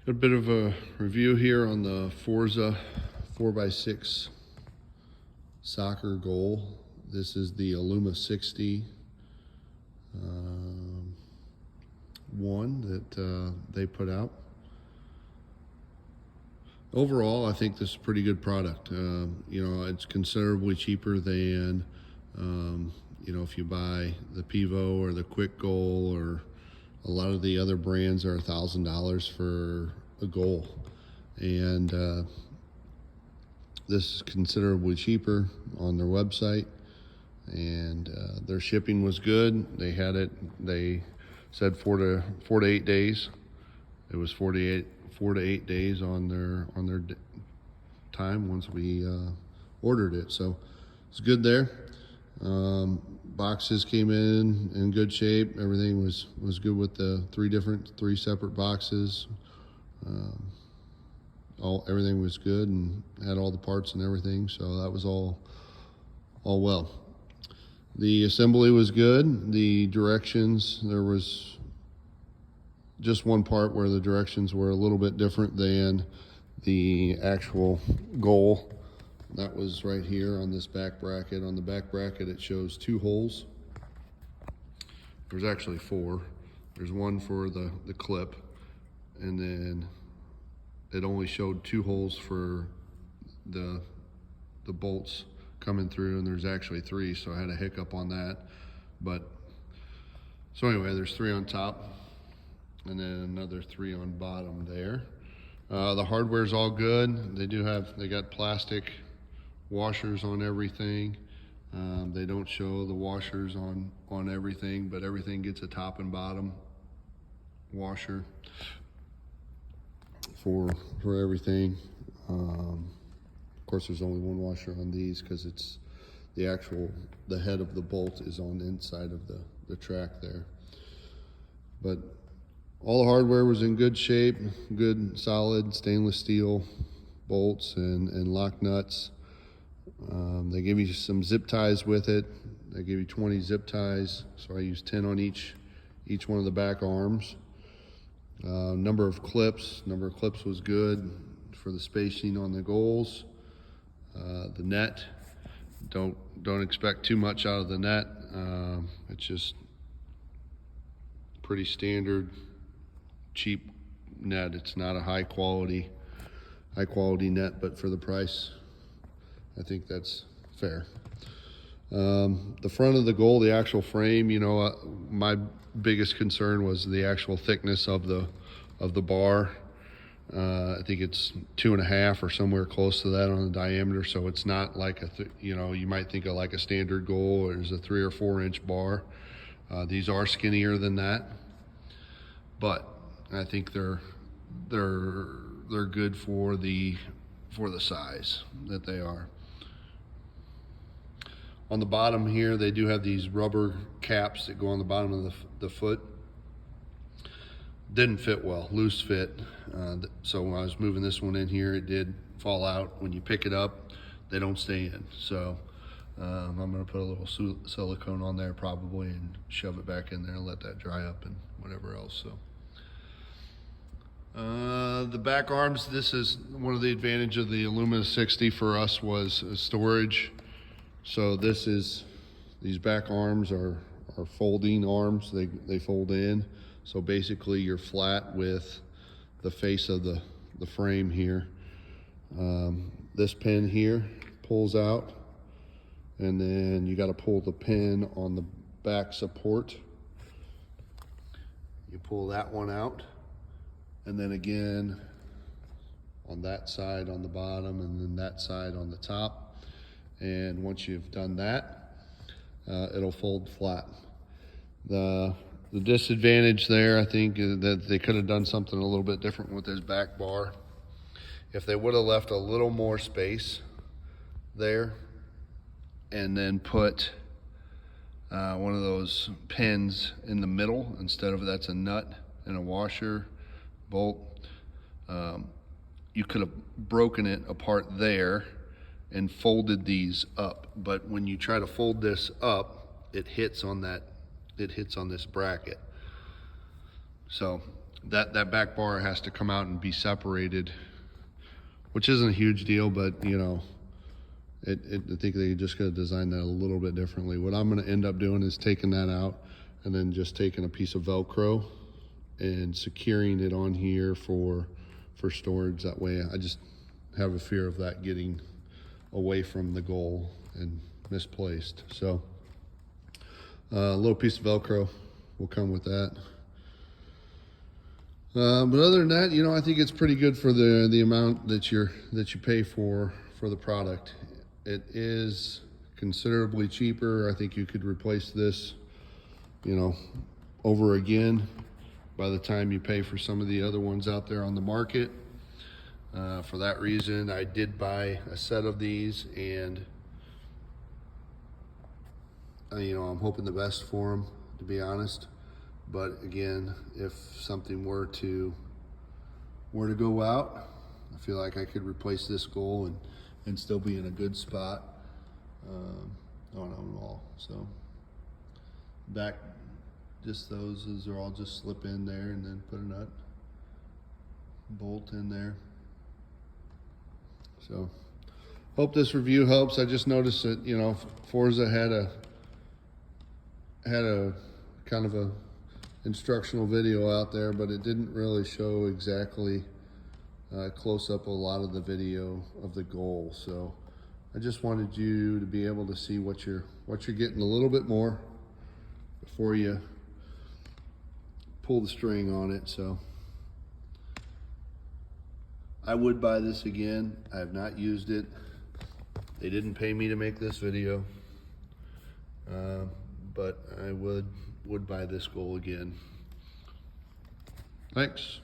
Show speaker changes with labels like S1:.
S1: A bit of a review here on the Forza 4x6 soccer goal. This is the Alu60 one that they put out. Overall, I think this is a pretty good product. It's considerably cheaper than, if you buy the Pivo or the Quick Goal, or a lot of the other brands are $1,000 for a goal. And this is considerably cheaper on their website. And their shipping was good. They said 4 to 8 days. It was 4 to 8 days on their time once we ordered it. So it's good there. Boxes came in good shape. Everything was good with the three separate boxes. Everything was good and had all the parts and everything. So that was all well. The assembly was good. The directions, there was just one part where the directions were a little bit different than the actual goal. That was right here on this back bracket. On the back bracket, it shows 2 holes. There's actually 4. There's one for the clip, and then it only showed 2 holes for the bolts coming through, and there's actually 3, so I had a hiccup on that. But so anyway, there's 3 on top and then another 3 on bottom there. The hardware's all good. They got plastic washers on everything. They don't show the washers on everything, but everything gets a top and bottom washer for everything. Of course, there's only one washer on these because it's the head of the bolt is on the inside of the track there. But all the hardware was in good shape, good solid stainless steel bolts and lock nuts. They give you some zip ties with it. They give you 20 zip ties, so I used 10 on each one of the back arms. Number of clips was good for the spacing on the goals. The net, don't expect too much out of the net. It's just pretty standard, cheap net. It's not a high quality net, but for the price, I think that's fair. The front of the goal, the actual frame, my biggest concern was the actual thickness of the bar. I think it's 2.5 or somewhere close to that on the diameter, so it's not like you might think of like a standard goal, or there's a 3 or 4 inch bar. These are skinnier than that, but I think they're good for the size that they are. On the bottom here, they do have these rubber caps that go on the bottom of the foot. Didn't fit well, loose fit. So when I was moving this one in here, it did fall out. When you pick it up, they don't stay in. So I'm gonna put a little silicone on there probably and shove it back in there and let that dry up and whatever else. So the back arms, this is one of the advantages of the Alu60 for us was storage. So these back arms are folding arms. They fold in. So basically you're flat with the face of the frame here. This pin here pulls out, and then you got to pull the pin on the back support. You pull that one out, and then again on that side on the bottom, and then that side on the top. And once you've done that, it'll fold flat. The disadvantage there, I think, is that they could have done something a little bit different with this back bar. If they would have left a little more space there and then put one of those pins in the middle instead of that's a nut and a washer bolt, you could have broken it apart there and folded these up. But when you try to fold this up, it hits on this bracket. So that back bar has to come out and be separated, which isn't a huge deal, but you know, I think they just gotta design that a little bit differently. What I'm gonna end up doing is taking that out and then just taking a piece of Velcro and securing it on here for storage. That way I just have a fear of that getting away from the goal and misplaced. So a little piece of Velcro will come with that. But other than that, you know, I think it's pretty good for the amount that you pay for the product. It is considerably cheaper. I think you could replace this, you know, over again by the time you pay for some of the other ones out there on the market. For that reason, I did buy a set of these, and you know, I'm hoping the best for them, to be honest. But again, if something were to go out, I feel like I could replace this goal and still be in a good spot on them all. So back, just those are all just slip in there and then put a nut, bolt in there. So hope this review helps. I just noticed that, you know, Forza had a kind of a instructional video out there, but it didn't really show exactly close up a lot of the video of the goal. So I just wanted you to be able to see what you're getting a little bit more before you pull the string on it. So I would buy this again. I have not used it. They didn't pay me to make this video, but I would buy this goal again. Thanks.